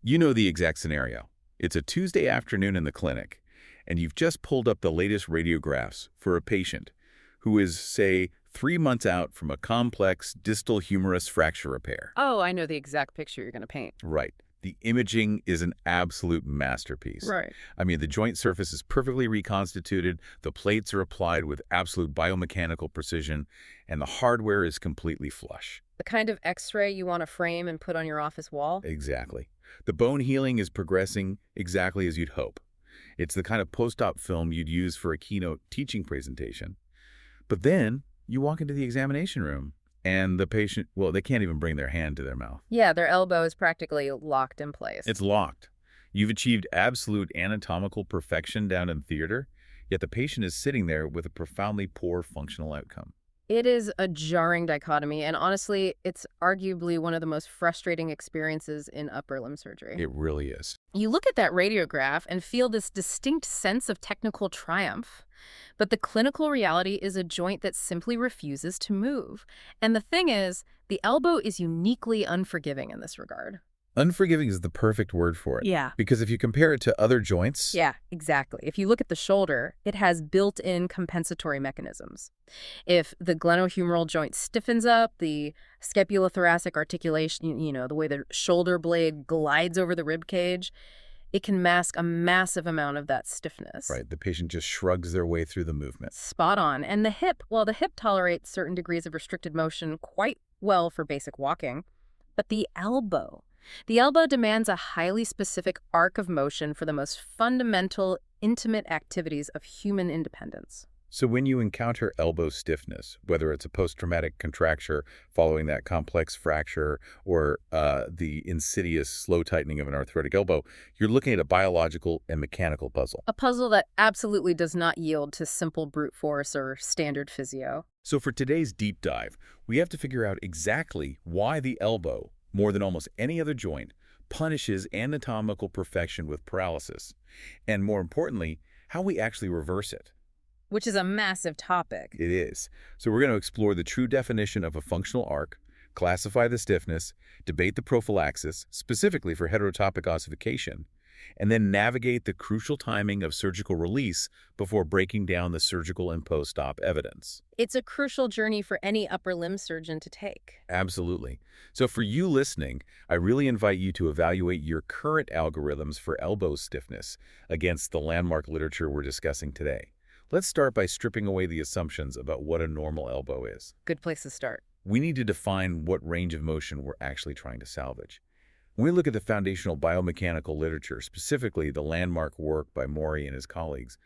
You know the exact scenario. It's a Tuesday afternoon in the clinic, and you've just pulled up the latest radiographs for a patient who is, say, 3 months out from a complex distal humerus fracture repair. Oh, I know the exact picture you're going to paint. Right. The imaging is an absolute masterpiece. Right. I mean, the joint surface is perfectly reconstituted, the plates are applied with absolute biomechanical precision, and the hardware is completely flush. The kind of X-ray you want to frame and put on your office wall? Exactly. The bone healing is progressing exactly as you'd hope. It's the kind of post-op film you'd use for a keynote teaching presentation. But then you walk into the examination room, and the patient, well, they can't even bring their hand to their mouth. Yeah, their elbow is practically locked in place. It's locked. You've achieved absolute anatomical perfection down in theater, yet the patient is sitting there with a profoundly poor functional outcome. It is a jarring dichotomy, and honestly, it's arguably one of the most frustrating experiences in upper limb surgery. It really is. You look at that radiograph and feel this distinct sense of technical triumph, but the clinical reality is a joint that simply refuses to move. And the thing is, the elbow is uniquely unforgiving in this regard. Unforgiving is the perfect word for it. Yeah. Because if you compare it to other joints... Yeah, exactly. If you look at the shoulder, it has built-in compensatory mechanisms. If the glenohumeral joint stiffens up, the scapulothoracic articulation, the way the shoulder blade glides over the rib cage, it can mask a massive amount of that stiffness. Right, the patient just shrugs their way through the movement. Spot on. And the hip, well, the hip tolerates certain degrees of restricted motion quite well for basic walking. But the elbow demands a highly specific arc of motion for the most fundamental, intimate activities of human independence. So when you encounter elbow stiffness, whether it's a post-traumatic contracture following that complex fracture or the insidious slow tightening of an arthritic elbow, you're looking at a biological and mechanical puzzle. A puzzle that absolutely does not yield to simple brute force or standard physio. So for today's deep dive, we have to figure out exactly why the elbow, more than almost any other joint, punishes anatomical perfection with paralysis, and more importantly, how we actually reverse it. Which is a massive topic. It is. So we're going to explore the true definition of a functional arc, classify the stiffness, debate the prophylaxis, specifically for heterotopic ossification, and then navigate the crucial timing of surgical release before breaking down the surgical and post-op evidence. It's a crucial journey for any upper limb surgeon to take. Absolutely. So for you listening, I really invite you to evaluate your current algorithms for elbow stiffness against the landmark literature we're discussing today. Let's start by stripping away the assumptions about what a normal elbow is. Good place to start. We need to define what range of motion we're actually trying to salvage. When we look at the foundational biomechanical literature, specifically the landmark work by Mori and his colleagues,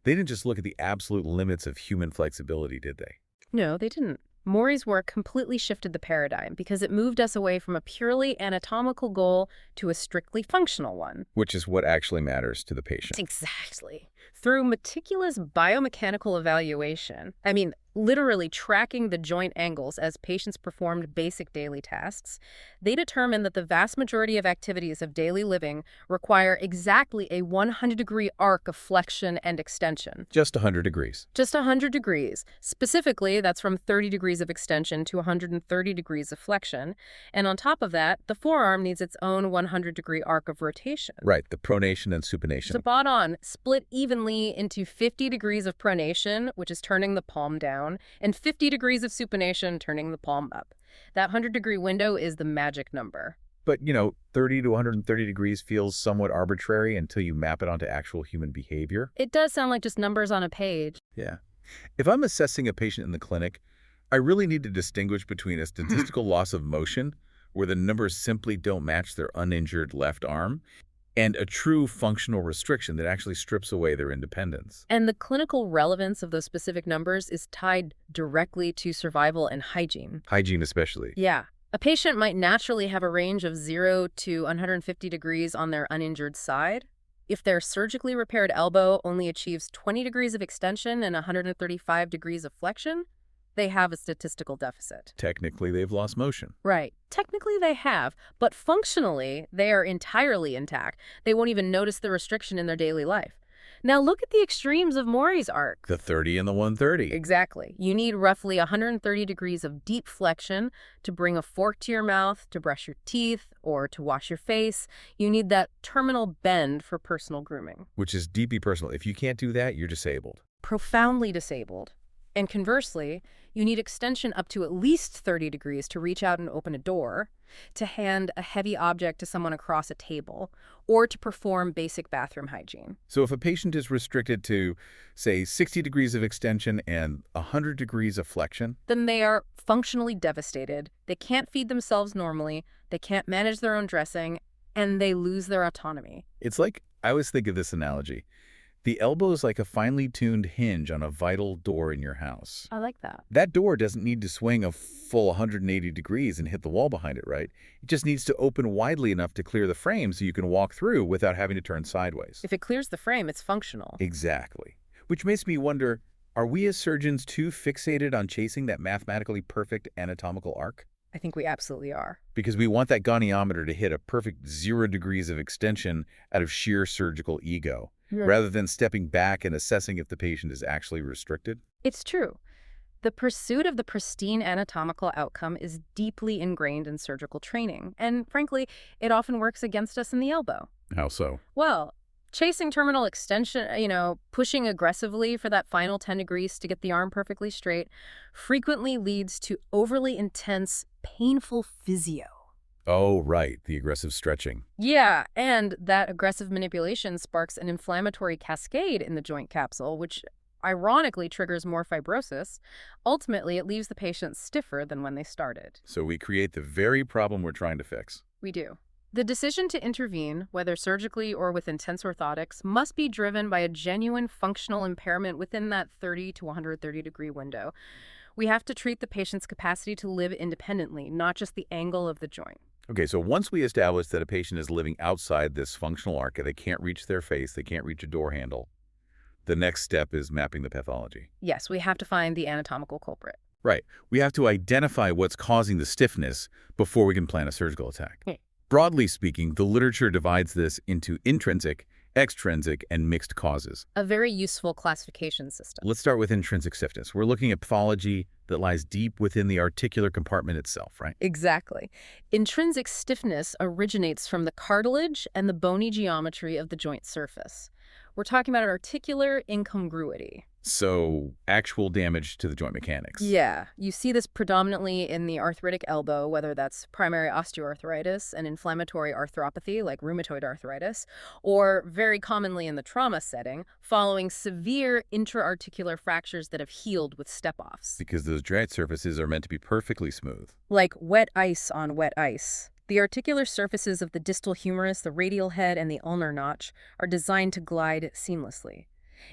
they didn't just look at the absolute limits of human flexibility, did they? No, they didn't. Mori's work completely shifted the paradigm because it moved us away from a purely anatomical goal to a strictly functional one. Which is what actually matters to the patient. Exactly. Through meticulous biomechanical evaluation, literally tracking the joint angles as patients performed basic daily tasks, they determined that the vast majority of activities of daily living require exactly a 100-degree arc of flexion and extension. Just 100 degrees. Just 100 degrees. Specifically, that's from 30 degrees of extension to 130 degrees of flexion. And on top of that, the forearm needs its own 100-degree arc of rotation. Right, the pronation and supination. Spot on. Split evenly into 50 degrees of pronation, which is turning the palm down, and 50 degrees of supination, turning the palm up. That 100-degree window is the magic number. But, 30 to 130 degrees feels somewhat arbitrary until you map it onto actual human behavior. It does sound like just numbers on a page. Yeah. If I'm assessing a patient in the clinic, I really need to distinguish between a statistical loss of motion, where the numbers simply don't match their uninjured left arm, and a true functional restriction that actually strips away their independence. And the clinical relevance of those specific numbers is tied directly to survival and hygiene. Hygiene especially. Yeah. A patient might naturally have a range of 0 to 150 degrees on their uninjured side. If their surgically repaired elbow only achieves 20 degrees of extension and 135 degrees of flexion, they have a statistical deficit. Technically, they've lost motion. Right. Technically, they have, but functionally, they are entirely intact. They won't even notice the restriction in their daily life. Now look at the extremes of Mori's arc. The 30 and the 130. Exactly. You need roughly 130 degrees of deep flexion to bring a fork to your mouth, to brush your teeth, or to wash your face. You need that terminal bend for personal grooming. Which is deeply personal. If you can't do that, you're disabled. Profoundly disabled. And conversely, you need extension up to at least 30 degrees to reach out and open a door, to hand a heavy object to someone across a table, or to perform basic bathroom hygiene. So if a patient is restricted to, say, 60 degrees of extension and 100 degrees of flexion, Then they are functionally devastated. They can't feed themselves normally, they can't manage their own dressing, and they lose their autonomy. it's like, I always think of this analogy. The elbow is like a finely tuned hinge on a vital door in your house. I like that. That door doesn't need to swing a full 180 degrees and hit the wall behind it, right? It just needs to open widely enough to clear the frame so you can walk through without having to turn sideways. If it clears the frame, it's functional. Exactly. Which makes me wonder, are we as surgeons too fixated on chasing that mathematically perfect anatomical arc? I think we absolutely are. Because we want that goniometer to hit a perfect 0 degrees of extension out of sheer surgical ego, rather than stepping back and assessing if the patient is actually restricted? It's true. The pursuit of the pristine anatomical outcome is deeply ingrained in surgical training, and frankly, it often works against us in the elbow. How so? Well, chasing terminal extension, pushing aggressively for that final 10 degrees to get the arm perfectly straight, frequently leads to overly intense, painful physio. Oh, right, the aggressive stretching. Yeah, and that aggressive manipulation sparks an inflammatory cascade in the joint capsule, which ironically triggers more fibrosis. Ultimately, it leaves the patient stiffer than when they started. So we create the very problem we're trying to fix. We do. The decision to intervene, whether surgically or with intense orthotics, must be driven by a genuine functional impairment within that 30 to 130 degree window. We have to treat the patient's capacity to live independently, not just the angle of the joint. Okay, so once we establish that a patient is living outside this functional arc, they can't reach their face, they can't reach a door handle, the next step is mapping the pathology. Yes, we have to find the anatomical culprit. Right. We have to identify what's causing the stiffness before we can plan a surgical attack. Hmm. Broadly speaking, the literature divides this into intrinsic, extrinsic, and mixed causes. A very useful classification system. Let's start with intrinsic stiffness. We're looking at pathology that lies deep within the articular compartment itself, right? Exactly. Intrinsic stiffness originates from the cartilage and the bony geometry of the joint surface. We're talking about articular incongruity. So, actual damage to the joint mechanics. Yeah, you see this predominantly in the arthritic elbow, whether that's primary osteoarthritis and inflammatory arthropathy like rheumatoid arthritis, or very commonly in the trauma setting, following severe intra-articular fractures that have healed with step-offs. Because those joint surfaces are meant to be perfectly smooth. Like wet ice on wet ice. The articular surfaces of the distal humerus, the radial head, and the ulnar notch are designed to glide seamlessly.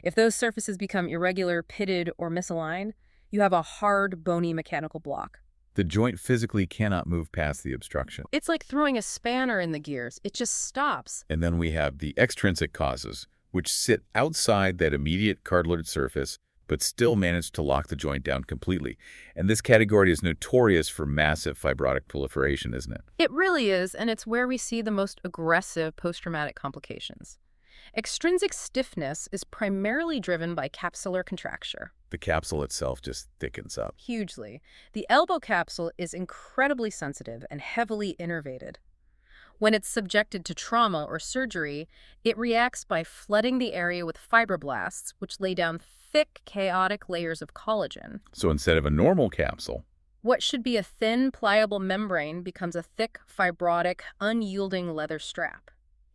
If those surfaces become irregular, pitted, or misaligned, you have a hard, bony mechanical block. The joint physically cannot move past the obstruction. It's like throwing a spanner in the gears. It just stops. And then we have the extrinsic causes, which sit outside that immediate cartilage surface, but still manage to lock the joint down completely. And this category is notorious for massive fibrotic proliferation, isn't it? It really is, and it's where we see the most aggressive post-traumatic complications. Extrinsic stiffness is primarily driven by capsular contracture. The capsule itself just thickens up. Hugely. The elbow capsule is incredibly sensitive and heavily innervated. When it's subjected to trauma or surgery, it reacts by flooding the area with fibroblasts, which lay down thick, chaotic layers of collagen. So instead of a normal capsule, What should be a thin, pliable membrane becomes a thick, fibrotic, unyielding leather strap.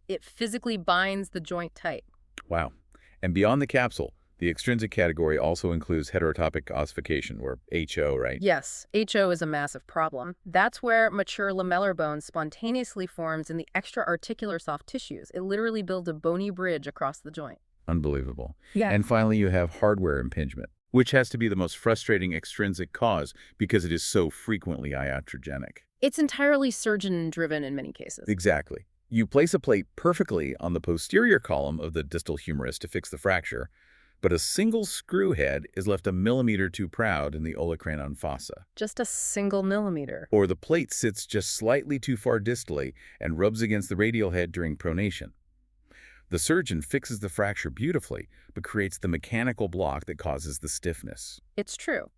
It physically binds the joint tight. wow. And beyond the capsule, the extrinsic category also includes heterotopic ossification, or HO, right? Yes, HO is a massive problem. That's where mature lamellar bone spontaneously forms in the extra-articular soft tissues. It literally builds a bony bridge across the joint. Unbelievable. Yeah. And finally, you have hardware impingement, which has to be the most frustrating extrinsic cause because it is so frequently iatrogenic. It's entirely surgeon-driven in many cases. Exactly. You place a plate perfectly on the posterior column of the distal humerus to fix the fracture, but a single screw head is left a millimeter too proud in the olecranon fossa. Just a single millimeter. Or the plate sits just slightly too far distally and rubs against the radial head during pronation. The surgeon fixes the fracture beautifully, but creates the mechanical block that causes the stiffness. It's true.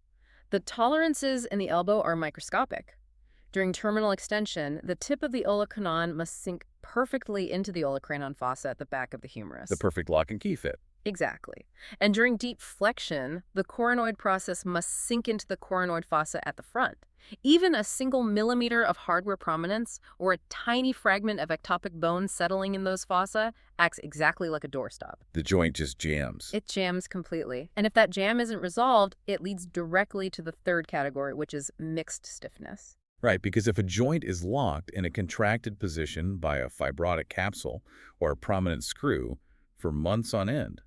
The tolerances in the elbow are microscopic. During terminal extension, the tip of the olecranon must sink perfectly into the olecranon fossa at the back of the The humerus. perfect lock and key fit. Exactly. And during deep flexion, the coronoid process must sink into the coronoid fossa at the front. Even a single millimeter of hardware prominence or a tiny fragment of ectopic bone settling in those fossa acts exactly like a doorstop. The joint just jams. It jams completely. And if that jam isn't resolved, it leads directly to the third category, which is mixed stiffness. Right, because if a joint is locked in a contracted position by a fibrotic capsule or a prominent screw for months on end,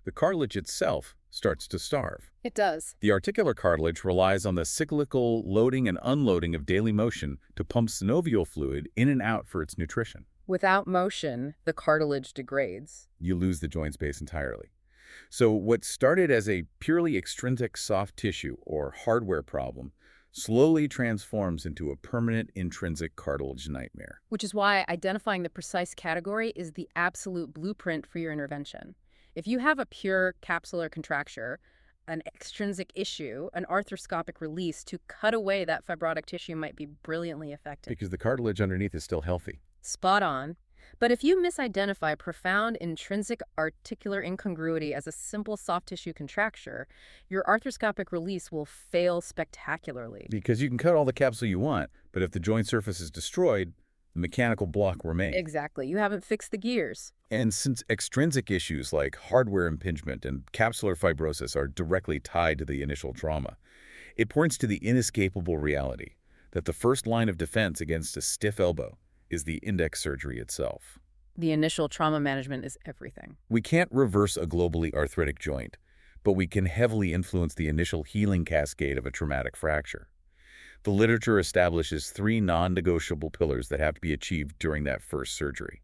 the cartilage itself starts to starve. It does. The articular cartilage relies on the cyclical loading and unloading of daily motion to pump synovial fluid in and out for its nutrition. Without motion, the cartilage degrades. You lose the joint space entirely. So what started as a purely extrinsic soft tissue or hardware problem slowly transforms into a permanent intrinsic cartilage nightmare. Which is why identifying the precise category is the absolute blueprint for your intervention. If you have a pure capsular contracture, an extrinsic issue, an arthroscopic release to cut away that fibrotic tissue might be brilliantly effective. Because the cartilage underneath is still healthy. Spot on. But if you misidentify profound intrinsic articular incongruity as a simple soft tissue contracture, your arthroscopic release will fail spectacularly. Because you can cut all the capsule you want, but if the joint surface is destroyed, the mechanical block remains. Exactly. You haven't fixed the gears. And since extrinsic issues like hardware impingement and capsular fibrosis are directly tied to the initial trauma, it points to the inescapable reality that the first line of defense against a stiff elbow is the index surgery itself. The initial trauma management is everything. We can't reverse a globally arthritic joint, but we can heavily influence the initial healing cascade of a traumatic fracture. The literature establishes 3 non-negotiable pillars that have to be achieved during that first surgery: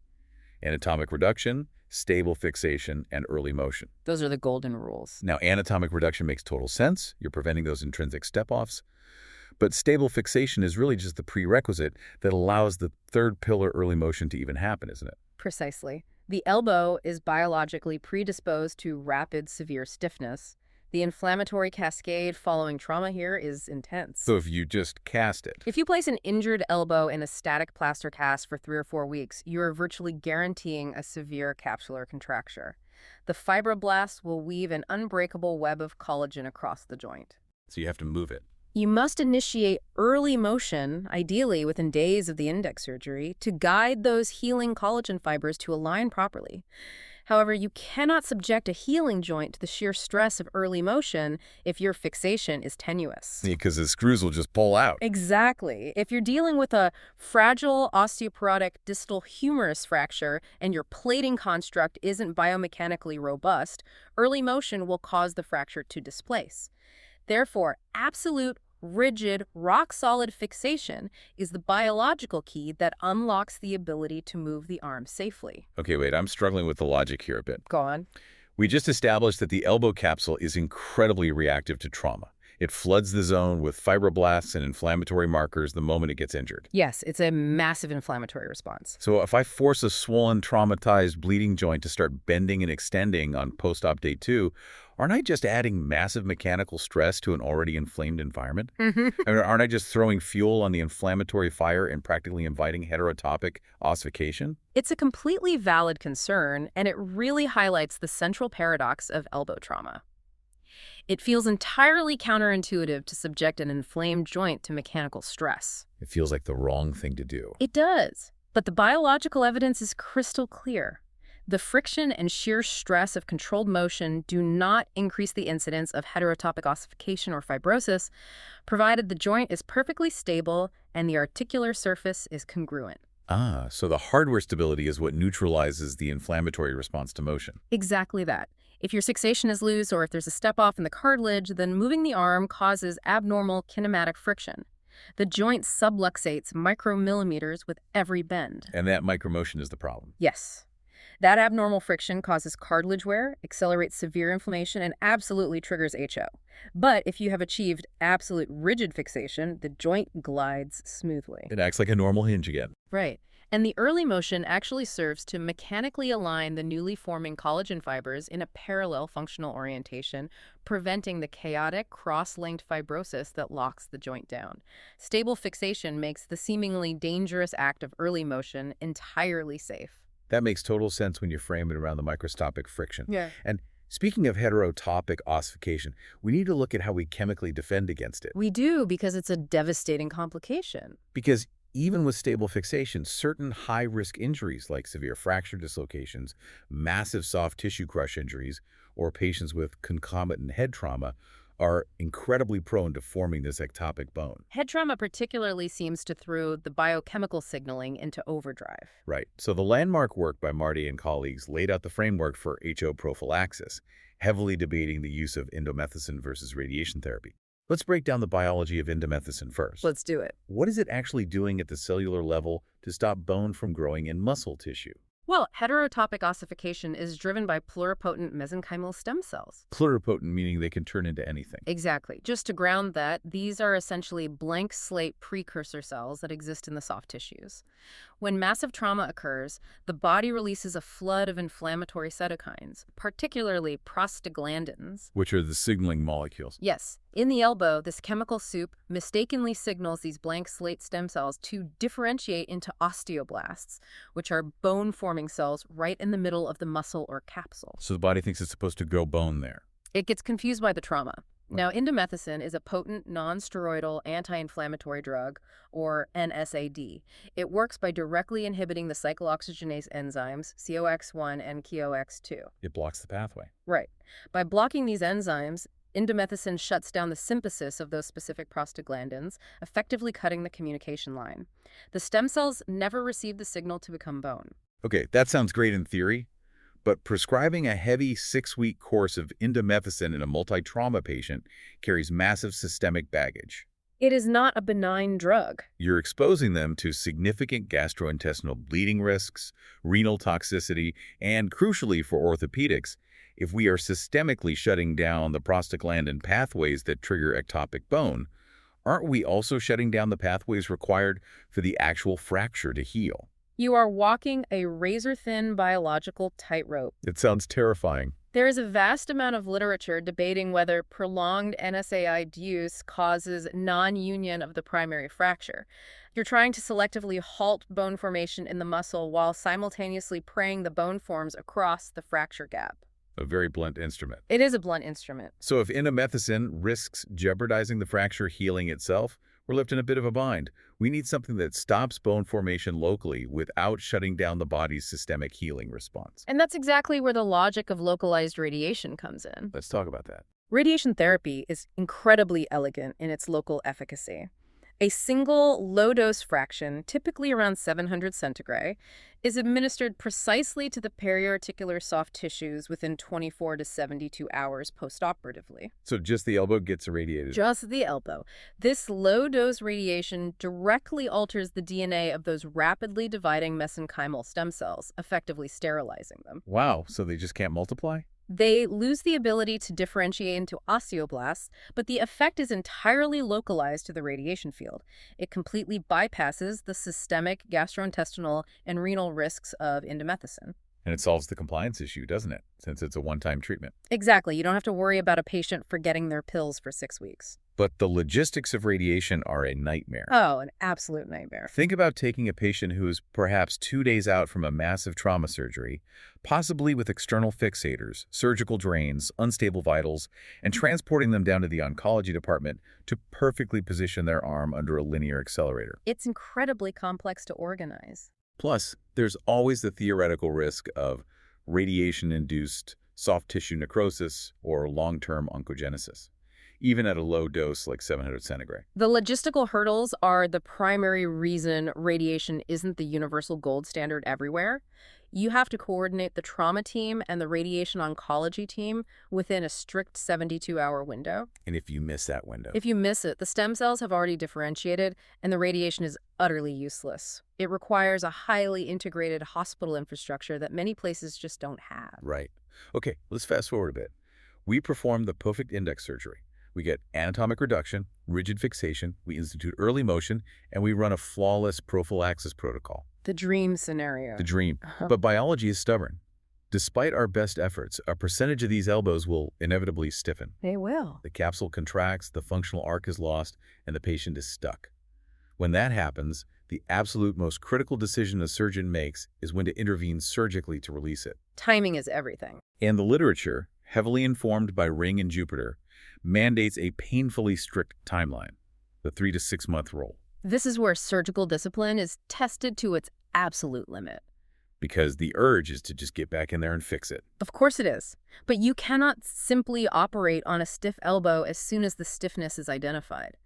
anatomic reduction, stable fixation, and early motion. Those are the golden rules. Now, anatomic reduction makes total sense. You're preventing those intrinsic step-offs. But stable fixation is really just the prerequisite that allows the third pillar, early motion, to even happen, isn't it? Precisely. The elbow is biologically predisposed to rapid, severe stiffness. The inflammatory cascade following trauma here is intense. So if you just cast it. If you place an injured elbow in a static plaster cast for 3 or 4 weeks, you are virtually guaranteeing a severe capsular contracture. The fibroblasts will weave an unbreakable web of collagen across the joint. So you have to move it. You must initiate early motion, ideally within days of the index surgery, to guide those healing collagen fibers to align properly. However, you cannot subject a healing joint to the sheer stress of early motion if your fixation is tenuous. Because the screws will just pull out. Exactly. If you're dealing with a fragile osteoporotic distal humerus fracture and your plating construct isn't biomechanically robust, early motion will cause the fracture to displace. Therefore, absolute, rigid, rock-solid fixation is the biological key that unlocks the ability to move the arm safely. Okay, wait, I'm struggling with the logic here a bit. Go on. We just established that the elbow capsule is incredibly reactive to trauma. It floods the zone with fibroblasts and inflammatory markers the moment it gets injured. Yes, it's a massive inflammatory response. So if I force a swollen, traumatized, bleeding joint to start bending and extending on post-op day 2, aren't I just adding massive mechanical stress to an already inflamed environment? I mean, aren't I just throwing fuel on the inflammatory fire and practically inviting heterotopic ossification? It's a completely valid concern, and it really highlights the central paradox of elbow trauma. It feels entirely counterintuitive to subject an inflamed joint to mechanical stress. It feels like the wrong thing to do. It does, but the biological evidence is crystal clear. The friction and sheer stress of controlled motion do not increase the incidence of heterotopic ossification or fibrosis, provided the joint is perfectly stable and the articular surface is congruent. Ah, so the hardware stability is what neutralizes the inflammatory response to motion. Exactly that. If your fixation is loose or if there's a step-off in the cartilage, then moving the arm causes abnormal kinematic friction. The joint subluxates micromillimeters with every bend. And that micromotion is the problem. Yes. That abnormal friction causes cartilage wear, accelerates severe inflammation, and absolutely triggers HO. But if you have achieved absolute rigid fixation, the joint glides smoothly. It acts like a normal hinge again. Right. And the early motion actually serves to mechanically align the newly forming collagen fibers in a parallel functional orientation, preventing the chaotic cross-linked fibrosis that locks the joint down. Stable fixation makes the seemingly dangerous act of early motion entirely safe. That makes total sense when you frame it around the microscopic friction. Yeah. And speaking of heterotopic ossification, we need to look at how we chemically defend against it. We do, because it's a devastating complication. Because even with stable fixation, certain high-risk injuries like severe fracture dislocations, massive soft tissue crush injuries, or patients with concomitant head trauma are incredibly prone to forming this ectopic bone. Head trauma particularly seems to throw the biochemical signaling into overdrive. Right. So the landmark work by Marty and colleagues laid out the framework for HO prophylaxis, heavily debating the use of indomethacin versus radiation therapy. Let's break down the biology of indomethacin first. Let's do it. What is it actually doing at the cellular level to stop bone from growing in muscle tissue? Well, heterotopic ossification is driven by pluripotent mesenchymal stem cells. Pluripotent meaning they can turn into anything. Exactly. Just to ground that, these are essentially blank slate precursor cells that exist in the soft tissues. When massive trauma occurs, the body releases a flood of inflammatory cytokines, particularly prostaglandins. Which are the signaling molecules. Yes, in the elbow, this chemical soup mistakenly signals these blank slate stem cells to differentiate into osteoblasts, which are bone-forming cells right in the middle of the muscle or capsule. So the body thinks it's supposed to grow bone there. It gets confused by the trauma. Now, indomethacin is a potent non-steroidal anti-inflammatory drug, or NSAID. It works by directly inhibiting the cyclooxygenase enzymes, COX-1 and KOX-2. It blocks the pathway. Right. By blocking these enzymes, indomethacin shuts down the synthesis of those specific prostaglandins, effectively cutting the communication line. The stem cells never receive the signal to become bone. Okay, that sounds great in theory, but prescribing a heavy 6-week course of indomethacin in a multi-trauma patient carries massive systemic baggage. It is not a benign drug. You're exposing them to significant gastrointestinal bleeding risks, renal toxicity, and crucially for orthopedics, if we are systemically shutting down the prostaglandin pathways that trigger ectopic bone, aren't we also shutting down the pathways required for the actual fracture to heal? You are walking a razor-thin biological tightrope. It sounds terrifying. There is a vast amount of literature debating whether prolonged NSAID use causes non-union of the primary fracture. You're trying to selectively halt bone formation in the muscle while simultaneously praying the bone forms across the fracture gap. A very blunt instrument. It is a blunt instrument. So if indomethacin risks jeopardizing the fracture healing itself, we're left in a bit of a bind. We need something that stops bone formation locally without shutting down the body's systemic healing response. And that's exactly where the logic of localized radiation comes in. Let's talk about that. Radiation therapy is incredibly elegant in its local efficacy. A single low-dose fraction, typically around 700 centigrade, is administered precisely to the periarticular soft tissues within 24 to 72 hours postoperatively. So just the elbow gets irradiated? Just the elbow. This low-dose radiation directly alters the DNA of those rapidly dividing mesenchymal stem cells, effectively sterilizing them. Wow, so they just can't multiply? They lose the ability to differentiate into osteoblasts, but the effect is entirely localized to the radiation field. It completely bypasses the systemic gastrointestinal and renal risks of indomethacin. And it solves the compliance issue, doesn't it? Since it's a one-time treatment. Exactly. You don't have to worry about a patient forgetting their pills for 6 weeks. But the logistics of radiation are a nightmare. Oh, an absolute nightmare. Think about taking a patient who is perhaps 2 days out from a massive trauma surgery, possibly with external fixators, surgical drains, unstable vitals, and transporting them down to the oncology department to perfectly position their arm under a linear accelerator. It's incredibly complex to organize. Plus, there's always the theoretical risk of radiation-induced soft tissue necrosis or long-term oncogenesis, even at a low dose like 700 centigrade. The logistical hurdles are the primary reason radiation isn't the universal gold standard everywhere. You have to coordinate the trauma team and the radiation oncology team within a strict 72-hour window. And if you miss that window? If you miss it, the stem cells have already differentiated and the radiation is utterly useless. It requires a highly integrated hospital infrastructure that many places just don't have. Right. Okay, let's fast forward a bit. We perform the perfect index surgery. We get anatomic reduction, rigid fixation, we institute early motion, and we run a flawless prophylaxis protocol. The dream scenario. The dream. But biology is stubborn. Despite our best efforts, a percentage of these elbows will inevitably stiffen. They will. The capsule contracts, the functional arc is lost, and the patient is stuck. When that happens, the absolute most critical decision a surgeon makes is when to intervene surgically to release it. Timing is everything. And the literature, heavily informed by Ring and Jupiter, mandates a painfully strict timeline, the 3 to 6 month rule. This is where surgical discipline is tested to its absolute limit. Because the urge is to just get back in there and fix it. Of course it is. But you cannot simply operate on a stiff elbow as soon as the stiffness is identified.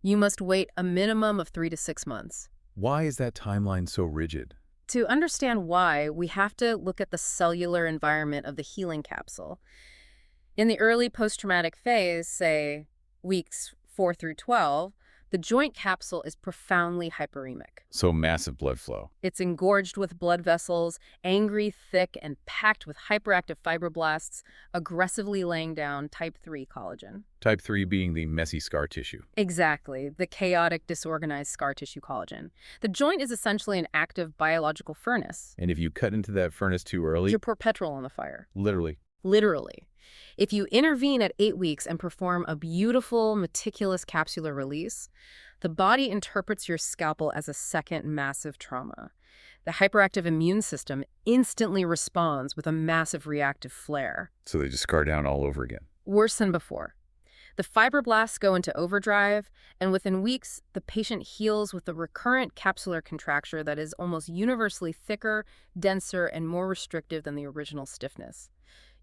You must wait a minimum of 3 to 6 months. Why is that timeline so rigid? To understand why, we have to look at the cellular environment of the healing capsule. In the early post-traumatic phase, say weeks 4 through 12, the joint capsule is profoundly hyperemic. So massive blood flow. It's engorged with blood vessels, angry, thick, and packed with hyperactive fibroblasts, aggressively laying down type 3 collagen. Type 3 being the messy scar tissue. Exactly, the chaotic, disorganized scar tissue collagen. The joint is essentially an active biological furnace. And if you cut into that furnace too early... You pour petrol on the fire. Literally. Literally. If you intervene at 8 weeks and perform a beautiful, meticulous capsular release, the body interprets your scalpel as a second massive trauma. The hyperactive immune system instantly responds with a massive reactive flare. So they just scar down all over again. Worse than before. The fibroblasts go into overdrive, and within weeks, the patient heals with a recurrent capsular contracture that is almost universally thicker, denser, and more restrictive than the original stiffness.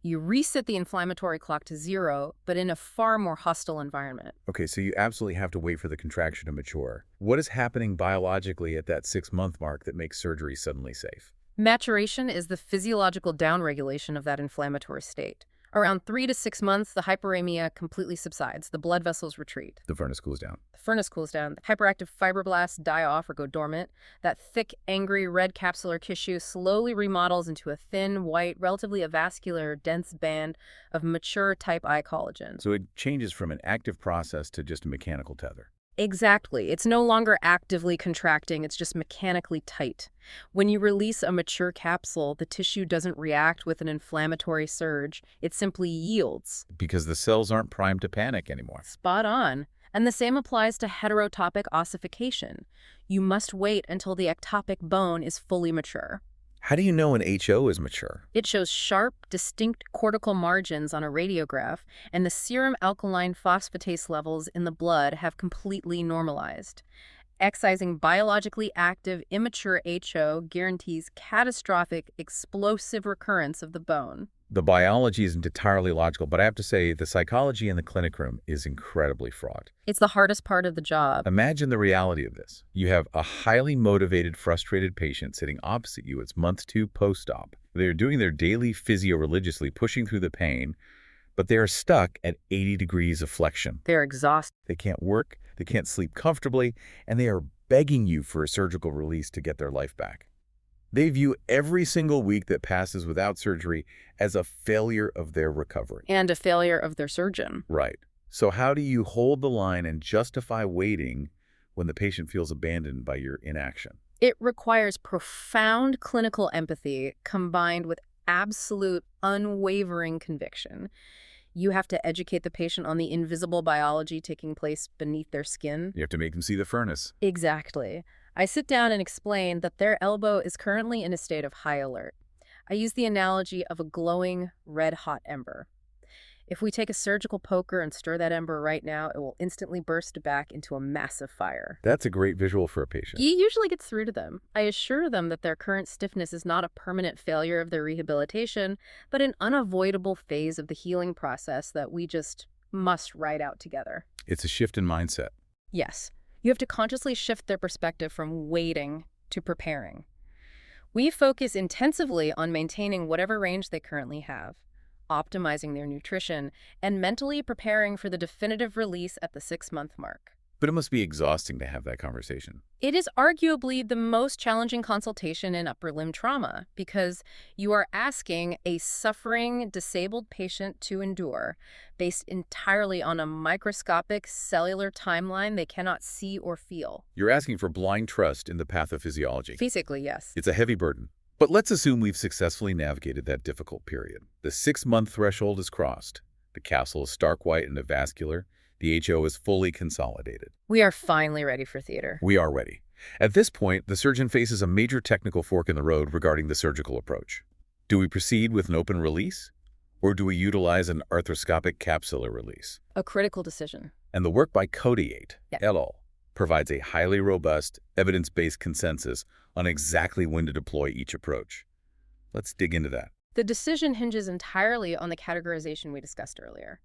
You reset the inflammatory clock to 0, but in a far more hostile environment. Okay, so you absolutely have to wait for the contraction to mature. What is happening biologically at that 6-month mark that makes surgery suddenly safe? Maturation is the physiological downregulation of that inflammatory state. Around 3 to 6 months, the hyperemia completely subsides. The blood vessels retreat. The furnace cools down. The furnace cools down. The hyperactive fibroblasts die off or go dormant. That thick, angry, red capsular tissue slowly remodels into a thin, white, relatively avascular, dense band of mature type I collagen. So it changes from an active process to just a mechanical tether. Exactly. It's no longer actively contracting, it's just mechanically tight. When you release a mature capsule, the tissue doesn't react with an inflammatory surge, it simply yields. Because the cells aren't primed to panic anymore. Spot on. And the same applies to heterotopic ossification. You must wait until the ectopic bone is fully mature. How do you know an HO is mature? It shows sharp, distinct cortical margins on a radiograph, and the serum alkaline phosphatase levels in the blood have completely normalized. Excising biologically active immature HO guarantees catastrophic, explosive recurrence of the bone. The biology isn't entirely logical, but I have to say the psychology in the clinic room is incredibly fraught. It's the hardest part of the job. Imagine the reality of this. You have a highly motivated, frustrated patient sitting opposite you. It's month 2 post-op. They're doing their daily physio religiously, pushing through the pain, but they are stuck at 80 degrees of flexion. They're exhausted. They can't work, they can't sleep comfortably, and they are begging you for a surgical release to get their life back. They view every single week that passes without surgery as a failure of their recovery. And a failure of their surgeon. Right. So how do you hold the line and justify waiting when the patient feels abandoned by your inaction? It requires profound clinical empathy combined with absolute, unwavering conviction. You have to educate the patient on the invisible biology taking place beneath their skin. You have to make them see the furnace. Exactly. I sit down and explain that their elbow is currently in a state of high alert. I use the analogy of a glowing, red-hot ember. If we take a surgical poker and stir that ember right now, it will instantly burst back into a massive fire. That's a great visual for a patient. It usually gets through to them. I assure them that their current stiffness is not a permanent failure of their rehabilitation, but an unavoidable phase of the healing process that we just must ride out together. It's a shift in mindset. Yes. You have to consciously shift their perspective from waiting to preparing. We focus intensively on maintaining whatever range they currently have, optimizing their nutrition, and mentally preparing for the definitive release at the 6-month mark. But it must be exhausting to have that conversation. It is arguably the most challenging consultation in upper limb trauma because you are asking a suffering, disabled patient to endure based entirely on a microscopic cellular timeline they cannot see or feel. You're asking for blind trust in the pathophysiology. Physically, yes. It's a heavy burden. But let's assume we've successfully navigated that difficult period. The 6-month threshold is crossed. The capsule is stark white and avascular. The HO is fully consolidated. We are finally ready for theater. We are ready. At this point, the surgeon faces a major technical fork in the road regarding the surgical approach. Do we proceed with an open release, or do we utilize an arthroscopic capsular release? A critical decision. And the work by Codiate, Yeah. et al. Provides a highly robust, evidence-based consensus on exactly when to deploy each approach. Let's dig into that. The decision hinges entirely on the categorization we discussed earlier.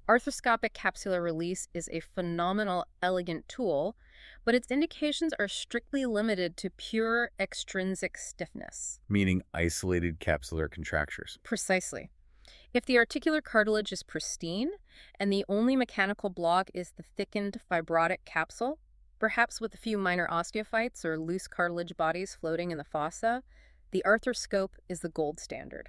Arthroscopic capsular release is a phenomenal, elegant tool, but its indications are strictly limited to pure extrinsic stiffness. Meaning isolated capsular contractures. Precisely. If the articular cartilage is pristine and the only mechanical block is the thickened fibrotic capsule, perhaps with a few minor osteophytes or loose cartilage bodies floating in the fossa, the arthroscope is the gold standard.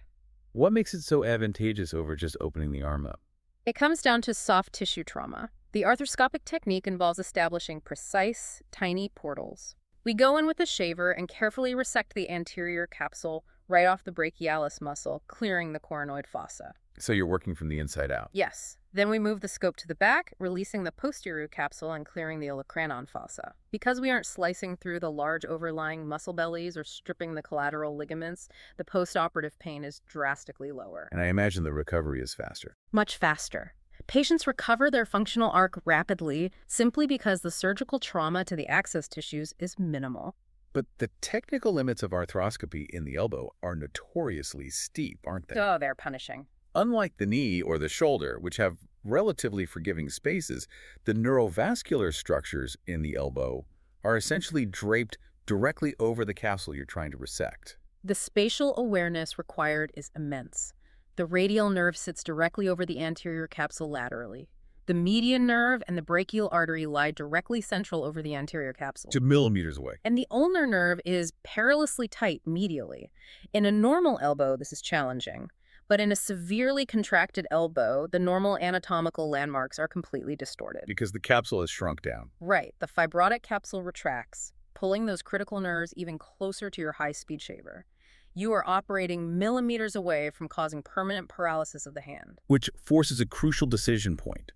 What makes it so advantageous over just opening the arm up? It comes down to soft tissue trauma. The arthroscopic technique involves establishing precise, tiny portals. We go in with a shaver and carefully resect the anterior capsule right off the brachialis muscle, clearing the coronoid fossa. So you're working from the inside out. Yes. Then we move the scope to the back, releasing the posterior capsule and clearing the olecranon fossa. Because we aren't slicing through the large overlying muscle bellies or stripping the collateral ligaments, the postoperative pain is drastically lower. And I imagine the recovery is faster. Much faster. Patients recover their functional arc rapidly simply because the surgical trauma to the access tissues is minimal. But the technical limits of arthroscopy in the elbow are notoriously steep, aren't they? Oh, they're punishing. Unlike the knee or the shoulder, which have relatively forgiving spaces, the neurovascular structures in the elbow are essentially draped directly over the capsule you're trying to resect. The spatial awareness required is immense. The radial nerve sits directly over the anterior capsule laterally. The median nerve and the brachial artery lie directly central over the anterior capsule. To millimeters away. And the ulnar nerve is perilously tight medially. In a normal elbow, this is challenging. But in a severely contracted elbow, the normal anatomical landmarks are completely distorted. Because the capsule is shrunk down. Right. The fibrotic capsule retracts, pulling those critical nerves even closer to your high-speed shaver. You are operating millimeters away from causing permanent paralysis of the hand. Which forces a crucial decision point.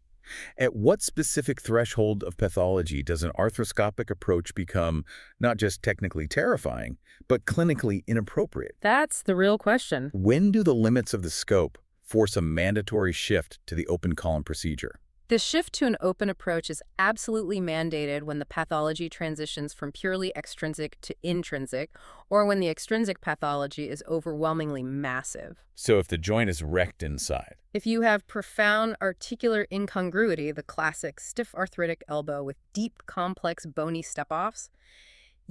At what specific threshold of pathology does an arthroscopic approach become not just technically terrifying, but clinically inappropriate? That's the real question. When do the limits of the scope force a mandatory shift to the open column procedure? The shift to an open approach is absolutely mandated when the pathology transitions from purely extrinsic to intrinsic, or when the extrinsic pathology is overwhelmingly massive. So if the joint is wrecked inside. If you have profound articular incongruity, the classic stiff arthritic elbow with deep, complex bony step-offs,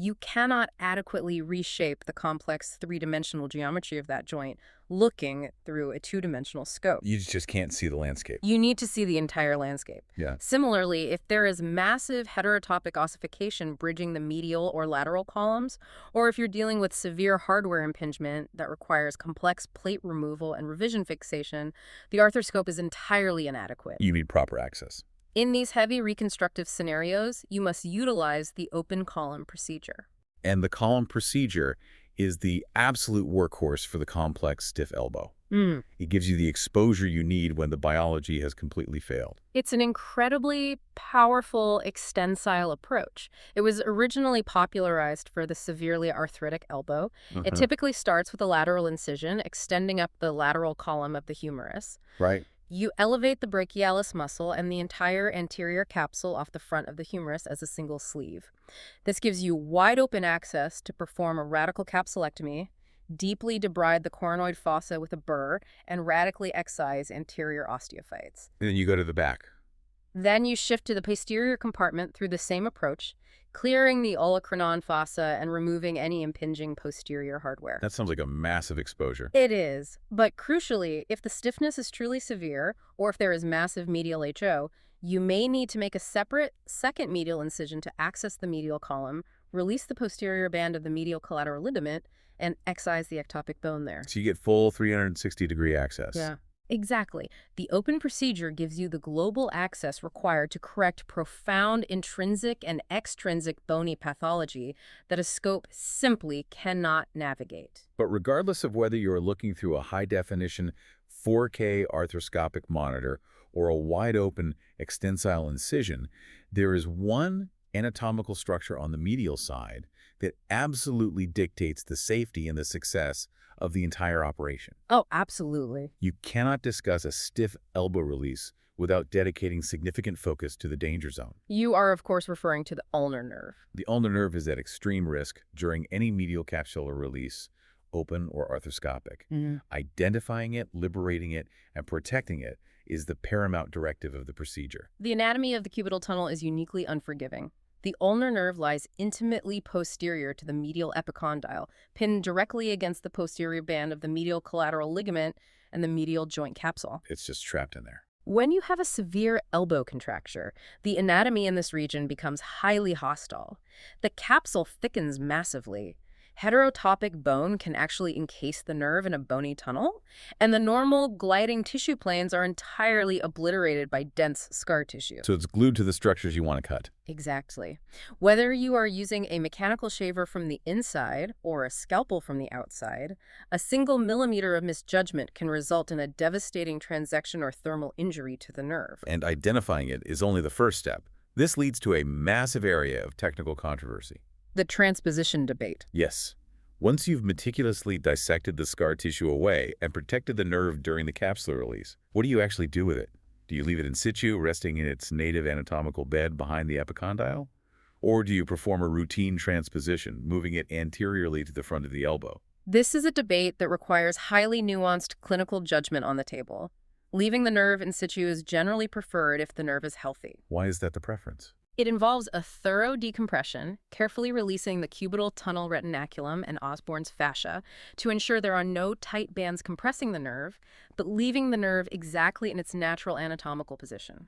you cannot adequately reshape the complex three-dimensional geometry of that joint looking through a two-dimensional scope. You just can't see the landscape. You need to see the entire landscape. Yeah. Similarly, if there is massive heterotopic ossification bridging the medial or lateral columns, or if you're dealing with severe hardware impingement that requires complex plate removal and revision fixation, the arthroscope is entirely inadequate. You need proper access. In these heavy reconstructive scenarios, you must utilize the open column procedure. And the column procedure is the absolute workhorse for the complex stiff elbow. It gives you the exposure you need when the biology has completely failed. It's an incredibly powerful extensile approach. It was originally popularized for the severely arthritic elbow. It typically starts with a lateral incision, extending up the lateral column of the humerus. Right. You elevate the brachialis muscle and the entire anterior capsule off the front of the humerus as a single sleeve. This gives you wide open access to perform a radical capsulectomy, deeply debride the coronoid fossa with a burr, and radically excise anterior osteophytes. And then you go to the back. Then you shift to the posterior compartment through the same approach, clearing the olecranon fossa and removing any impinging posterior hardware. That sounds like a massive exposure. It is, but crucially, if the stiffness is truly severe, or if there is massive medial HO, you may need to make a separate second medial incision to access the medial column, release the posterior band of the medial collateral ligament, and excise the ectopic bone there. So you get full 360-degree access. Yeah. Exactly. The open procedure gives you the global access required to correct profound intrinsic and extrinsic bony pathology that a scope simply cannot navigate. But regardless of whether you're looking through a high-definition 4K arthroscopic monitor or a wide-open extensile incision, there is one anatomical structure on the medial side that absolutely dictates the safety and the success of the entire operation. Oh, absolutely. You cannot discuss a stiff elbow release without dedicating significant focus to the danger zone. You are, of course, referring to the ulnar nerve. The ulnar nerve is at extreme risk during any medial capsular release, open or arthroscopic. Identifying it, liberating it, and protecting it is the paramount directive of the procedure. The anatomy of the cubital tunnel is uniquely unforgiving. The ulnar nerve lies intimately posterior to the medial epicondyle, pinned directly against the posterior band of the medial collateral ligament and the medial joint capsule. It's just trapped in there. When you have a severe elbow contracture, the anatomy in this region becomes highly hostile. The capsule thickens massively. Heterotopic bone can actually encase the nerve in a bony tunnel, and the normal gliding tissue planes are entirely obliterated by dense scar tissue. So it's glued to the structures you want to cut. Exactly. Whether you are using a mechanical shaver from the inside or a scalpel from the outside, a single millimeter of misjudgment can result in a devastating transection or thermal injury to the nerve. And identifying it is only the first step. This leads to a massive area of technical controversy. The transposition debate. Yes. Once you've meticulously dissected the scar tissue away and protected the nerve during the capsular release, what do you actually do with it? Do you leave it in situ, resting in its native anatomical bed behind the epicondyle? Or do you perform a routine transposition, moving it anteriorly to the front of the elbow? This is a debate that requires highly nuanced clinical judgment on the table. Leaving the nerve in situ is generally preferred if the nerve is healthy. Why is that the preference? It involves a thorough decompression, carefully releasing the cubital tunnel retinaculum and Osborn's fascia to ensure there are no tight bands compressing the nerve, but leaving the nerve exactly in its natural anatomical position.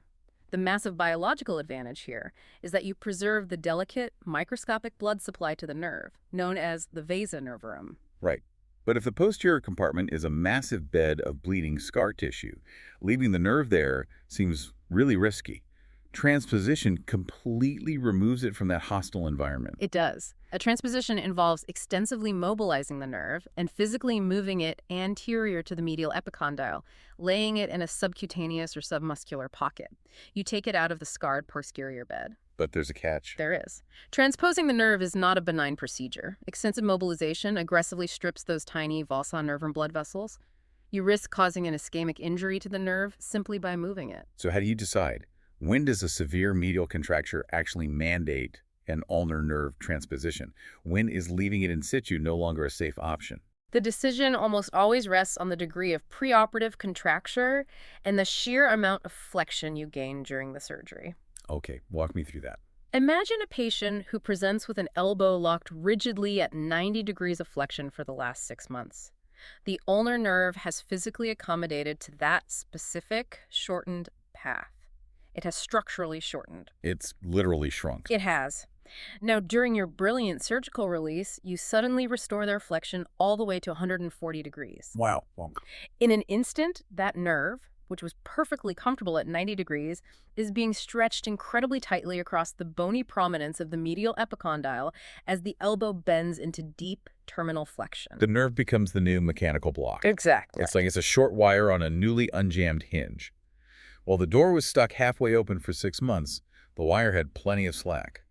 The massive biological advantage here is that you preserve the delicate, microscopic blood supply to the nerve, known as the vasa nervorum. Right. But if the posterior compartment is a massive bed of bleeding scar tissue, leaving the nerve there seems really risky. Transposition completely removes it from that hostile environment. It does. A transposition involves extensively mobilizing the nerve and physically moving it anterior to the medial epicondyle, laying it in a subcutaneous or submuscular pocket. You take it out of the scarred posterior bed. But there's a catch. There is. Transposing the nerve is not a benign procedure. Extensive mobilization aggressively strips those tiny valsa nervum blood vessels. You risk causing an ischemic injury to the nerve simply by moving it. So how do you decide? When does a severe medial contracture actually mandate an ulnar nerve transposition? When is leaving it in situ no longer a safe option? The decision almost always rests on the degree of preoperative contracture and the sheer amount of flexion you gain during the surgery. Okay, walk me through that. Imagine a patient who presents with an elbow locked rigidly at 90 degrees of flexion for the last 6 months. The ulnar nerve has physically accommodated to that specific shortened path. It has structurally shortened. It's literally shrunk. It has. Now, during your brilliant surgical release, you suddenly restore their flexion all the way to 140 degrees. Wow. In an instant, that nerve, which was perfectly comfortable at 90 degrees, is being stretched incredibly tightly across the bony prominence of the medial epicondyle as the elbow bends into deep terminal flexion. The nerve becomes the new mechanical block. Exactly. It's like it's a short wire on a newly unjammed hinge. While the door was stuck halfway open for 6 months, the wire had plenty of slack.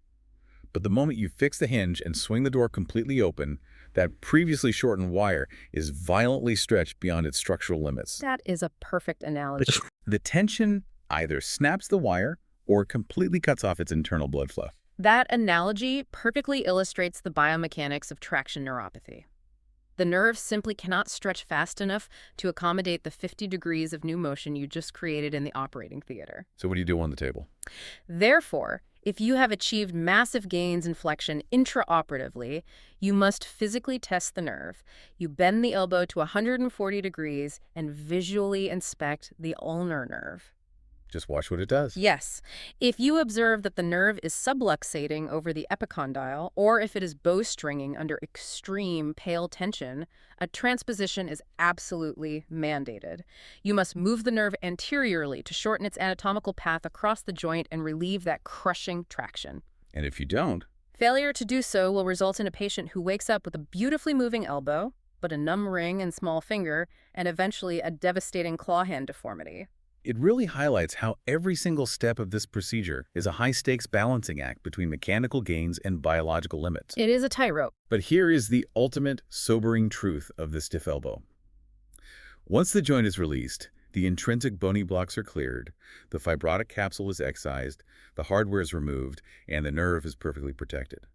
But the moment you fix the hinge and swing the door completely open, that previously shortened wire is violently stretched beyond its structural limits. That is a perfect analogy. The tension either snaps the wire or completely cuts off its internal blood flow. That analogy perfectly illustrates the biomechanics of traction neuropathy. The nerve simply cannot stretch fast enough to accommodate the 50 degrees of new motion you just created in the operating theater. So what do you do on the table? Therefore, if you have achieved massive gains in flexion intraoperatively, you must physically test the nerve. You bend the elbow to 140 degrees and visually inspect the ulnar nerve. Just watch what it does. Yes. If you observe that the nerve is subluxating over the epicondyle, or if it is bowstringing under extreme pale tension, a transposition is absolutely mandated. You must move the nerve anteriorly to shorten its anatomical path across the joint and relieve that crushing traction. And if you don't, Failure to do so will result in a patient who wakes up with a beautifully moving elbow, but a numb ring and small finger, and eventually a devastating claw hand deformity. it really highlights how every single step of this procedure is a high-stakes balancing act between mechanical gains and biological limits. It is a tightrope. But here is the ultimate sobering truth of the stiff elbow. Once the joint is released, the intrinsic bony blocks are cleared, the fibrotic capsule is excised, the hardware is removed, and the nerve is perfectly protected.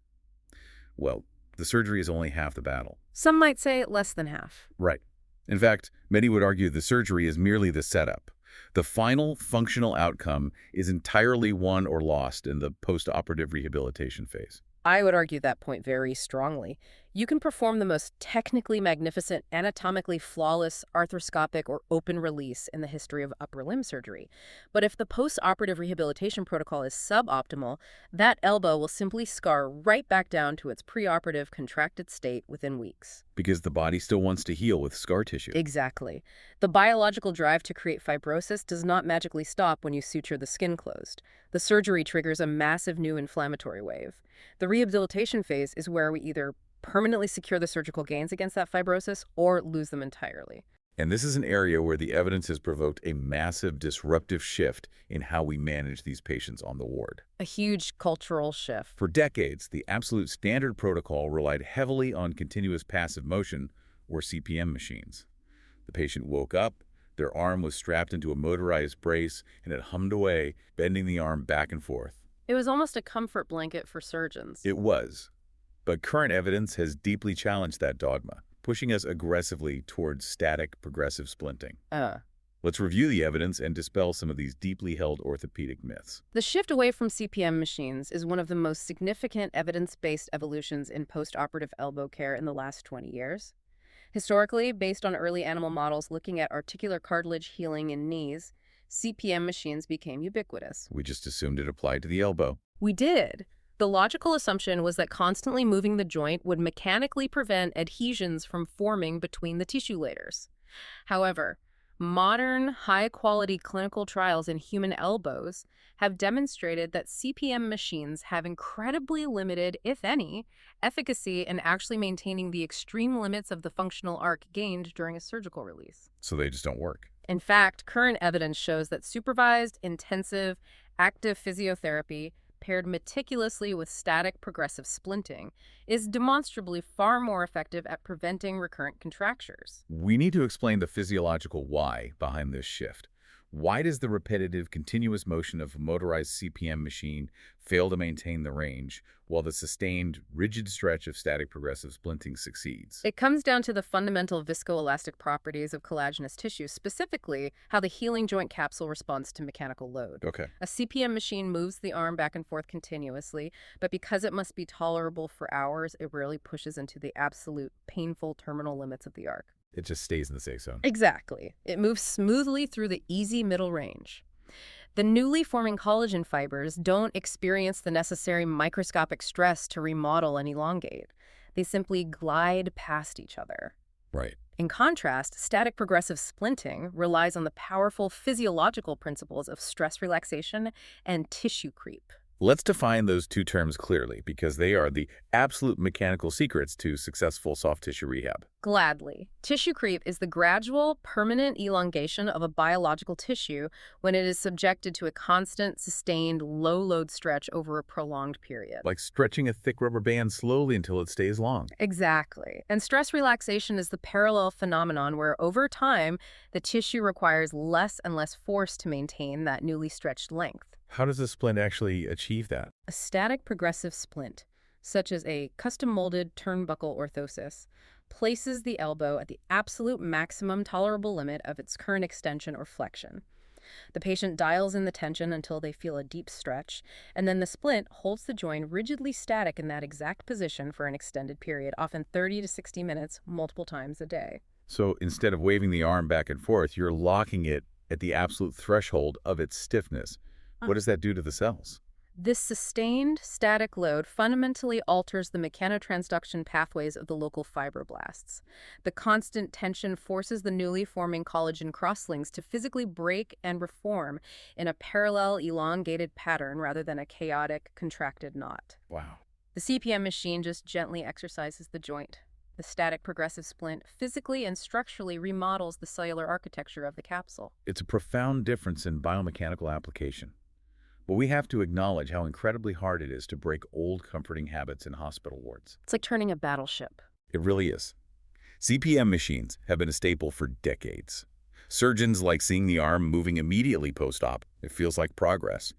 Well, the surgery is only half the battle. Some might say less than half. Right. In fact, many would argue the surgery is merely the setup. The final functional outcome is entirely won or lost in the post-operative rehabilitation phase. I would argue that point very strongly. You can perform the most technically magnificent, anatomically flawless arthroscopic or open release in the history of upper limb surgery. But if the post-operative rehabilitation protocol is suboptimal, that elbow will simply scar right back down to its preoperative contracted state within weeks. Because the body still wants to heal with scar tissue. Exactly. The biological drive to create fibrosis does not magically stop when you suture the skin closed. The surgery triggers a massive new inflammatory wave. The rehabilitation phase is where we either permanently secure the surgical gains against that fibrosis or lose them entirely. And this is an area where the evidence has provoked a massive disruptive shift in how we manage these patients on the ward. A huge cultural shift. For decades, the absolute standard protocol relied heavily on continuous passive motion, or CPM machines. The patient woke up, their arm was strapped into a motorized brace, and it hummed away, bending the arm back and forth. It was almost a comfort blanket for surgeons. It was. But current evidence has deeply challenged that dogma, pushing us aggressively towards static progressive splinting. Let's review the evidence and dispel some of these deeply held orthopedic myths. The shift away from CPM machines is one of the most significant evidence-based evolutions in post-operative elbow care in the last 20 years. Historically, based on early animal models looking at articular cartilage healing in knees, CPM machines became ubiquitous. We just assumed it applied to the elbow. We did. The logical assumption was that constantly moving the joint would mechanically prevent adhesions from forming between the tissue layers. However, modern, high-quality clinical trials in human elbows have demonstrated that CPM machines have incredibly limited, if any, efficacy in actually maintaining the extreme limits of the functional arc gained during a surgical release. So they just don't work. In fact, current evidence shows that supervised, intensive, active physiotherapy paired meticulously with static progressive splinting is demonstrably far more effective at preventing recurrent contractures. We need to explain the physiological why behind this shift. Why does the repetitive, continuous motion of a motorized CPM machine fail to maintain the range, while the sustained, rigid stretch of static progressive splinting succeeds? It comes down to the fundamental viscoelastic properties of collagenous tissue, specifically how the healing joint capsule responds to mechanical load. Okay. A CPM machine moves the arm back and forth continuously, but because it must be tolerable for hours, it rarely pushes into the absolute painful terminal limits of the arc. It just stays in the safe zone. Exactly. It moves smoothly through the easy middle range. The newly forming collagen fibers don't experience the necessary microscopic stress to remodel and elongate. They simply glide past each other. Right. In contrast, static progressive splinting relies on the powerful physiological principles of stress relaxation and tissue creep. Let's define those two terms clearly, because they are the absolute mechanical secrets to successful soft tissue rehab. Gladly. Tissue creep is the gradual, permanent elongation of a biological tissue when it is subjected to a constant, sustained, low-load stretch over a prolonged period. Like stretching a thick rubber band slowly until it stays long. Exactly. And stress relaxation is the parallel phenomenon where, over time, the tissue requires less and less force to maintain that newly stretched length. How does a splint actually achieve that? A static progressive splint, such as a custom-molded turnbuckle orthosis, places the elbow at the absolute maximum tolerable limit of its current extension or flexion. The patient dials in the tension until they feel a deep stretch, and then the splint holds the joint rigidly static in that exact position for an extended period, often 30 to 60 minutes, multiple times a day. So instead of waving the arm back and forth, you're locking it at the absolute threshold of its stiffness. What does that do to the cells? This sustained static load fundamentally alters the mechanotransduction pathways of the local fibroblasts. The constant tension forces the newly forming collagen crosslinks to physically break and reform in a parallel, elongated pattern rather than a chaotic, contracted knot. Wow. The CPM machine just gently exercises the joint. The static progressive splint physically and structurally remodels the cellular architecture of the capsule. It's a profound difference in biomechanical application. But we have to acknowledge how incredibly hard it is to break old comforting habits in hospital wards. It's like turning a battleship. It really is. CPM machines have been a staple for decades. Surgeons like seeing the arm moving immediately post-op. It feels like progress.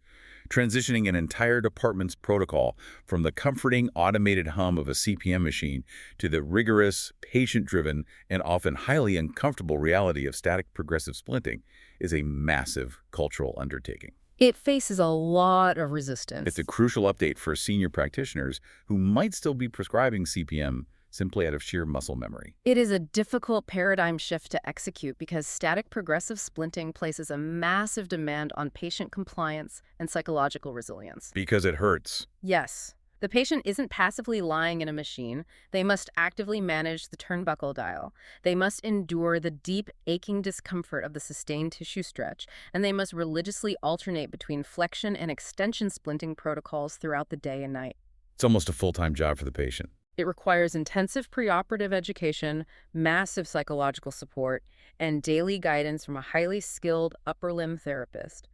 Transitioning an entire department's protocol from the comforting automated hum of a CPM machine to the rigorous, patient-driven, and often highly uncomfortable reality of static progressive splinting is a massive cultural undertaking. It faces a lot of resistance. It's a crucial update for senior practitioners who might still be prescribing CPM simply out of sheer muscle memory. It is a difficult paradigm shift to execute because static progressive splinting places a massive demand on patient compliance and psychological resilience. Because it hurts. Yes. The patient isn't passively lying in a machine. They must actively manage the turnbuckle dial. They must endure the deep, aching discomfort of the sustained tissue stretch, and they must religiously alternate between flexion and extension splinting protocols throughout the day and night. It's almost a full-time job for the patient. It requires intensive preoperative education, massive psychological support, and daily guidance from a highly skilled upper limb therapist.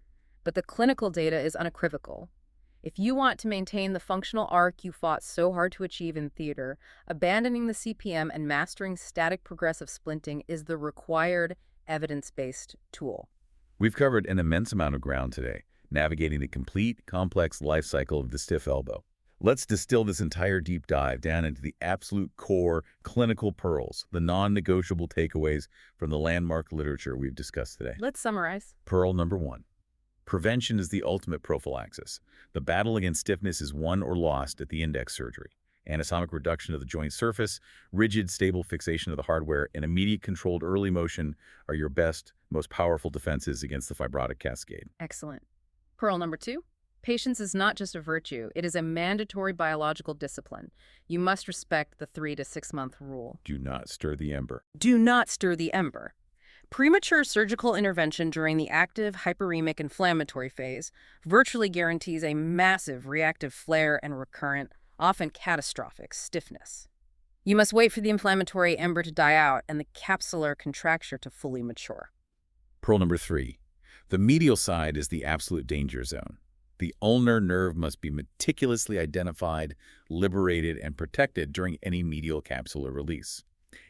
But the clinical data is unequivocal. If you want to maintain the functional arc you fought so hard to achieve in theater, abandoning the CPM and mastering static progressive splinting is the required evidence-based tool. We've covered an immense amount of ground today, navigating the complete, complex life cycle of the stiff elbow. Let's distill this entire deep dive down into the absolute core clinical pearls, the non-negotiable takeaways from the landmark literature we've discussed today. Let's summarize. Pearl number 1. Prevention is the ultimate prophylaxis. The battle against stiffness is won or lost at the index surgery. Anatomic reduction of the joint surface, rigid, stable fixation of the hardware, and immediate controlled early motion are your best, most powerful defenses against the fibrotic cascade. Excellent. Pearl number 2. Patience is not just a virtue. It is a mandatory biological discipline. You must respect the 3 to 6 month rule. Do not stir the ember. Do not stir the ember. Premature surgical intervention during the active hyperemic inflammatory phase virtually guarantees a massive reactive flare and recurrent, often catastrophic, stiffness. You must wait for the inflammatory ember to die out and the capsular contracture to fully mature. Pearl number 3. The medial side is the absolute danger zone. The ulnar nerve must be meticulously identified, liberated, and protected during any medial capsular release.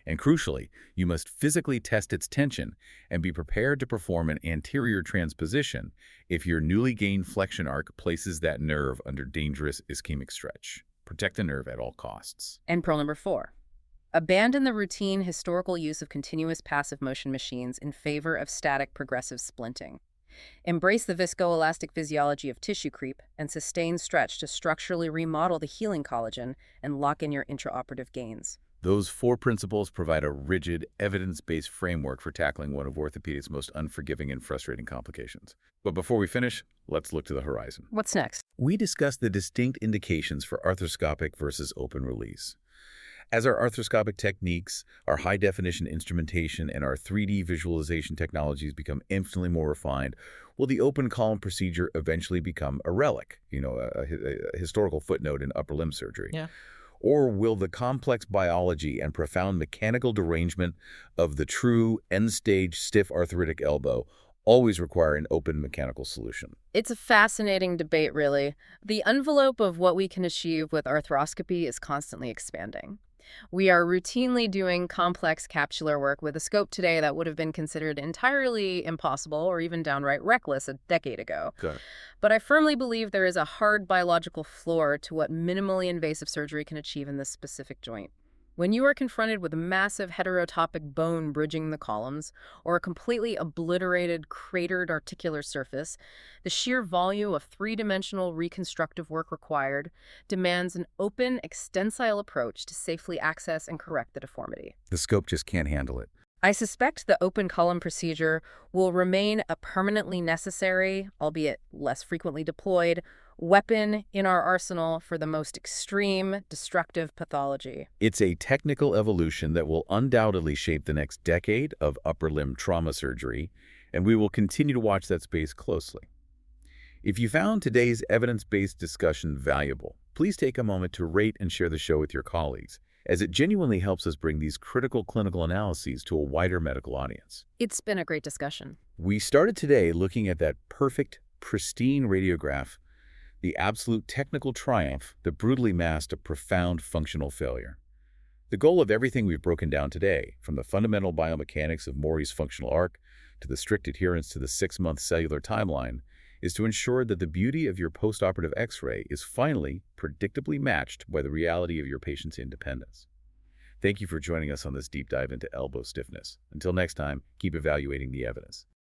And crucially, you must physically test its tension and be prepared to perform an anterior transposition if your newly gained flexion arc places that nerve under dangerous ischemic stretch. Protect the nerve at all costs. And pearl number 4. Abandon the routine historical use of continuous passive motion machines in favor of static progressive splinting. Embrace the viscoelastic physiology of tissue creep and sustained stretch to structurally remodel the healing collagen and lock in your intraoperative gains. Those 4 principles provide a rigid, evidence-based framework for tackling one of orthopedics' most unforgiving and frustrating complications. But before we finish, let's look to the horizon. What's next? We discussed the distinct indications for arthroscopic versus open release. As our arthroscopic techniques, our high-definition instrumentation, and our 3D visualization technologies become infinitely more refined, will the open column procedure eventually become a relic, a historical footnote in upper limb surgery? Yeah. Or will the complex biology and profound mechanical derangement of the true end-stage stiff arthritic elbow always require an open mechanical solution? It's a fascinating debate, really. The envelope of what we can achieve with arthroscopy is constantly expanding. We are routinely doing complex capsular work with a scope today that would have been considered entirely impossible or even downright reckless a decade ago. Got it. But I firmly believe there is a hard biological floor to what minimally invasive surgery can achieve in this specific joint. When you are confronted with a massive heterotopic bone bridging the columns, or a completely obliterated, cratered articular surface, the sheer volume of three-dimensional reconstructive work required demands an open, extensile approach to safely access and correct the deformity. The scope just can't handle it. I suspect the open column procedure will remain a permanently necessary, albeit less frequently deployed, weapon in our arsenal for the most extreme, destructive pathology. It's a technical evolution that will undoubtedly shape the next decade of upper limb trauma surgery, and we will continue to watch that space closely. If you found today's evidence-based discussion valuable, please take a moment to rate and share the show with your colleagues, as it genuinely helps us bring these critical clinical analyses to a wider medical audience. It's been a great discussion. We started today looking at that perfect, pristine radiograph, the absolute technical triumph that brutally masked a profound functional failure. The goal of everything we've broken down today, from the fundamental biomechanics of Mori's functional arc to the strict adherence to the 6-month cellular timeline, is to ensure that the beauty of your postoperative X-ray is finally predictably matched by the reality of your patient's independence. Thank you for joining us on this deep dive into elbow stiffness. Until next time, keep evaluating the evidence.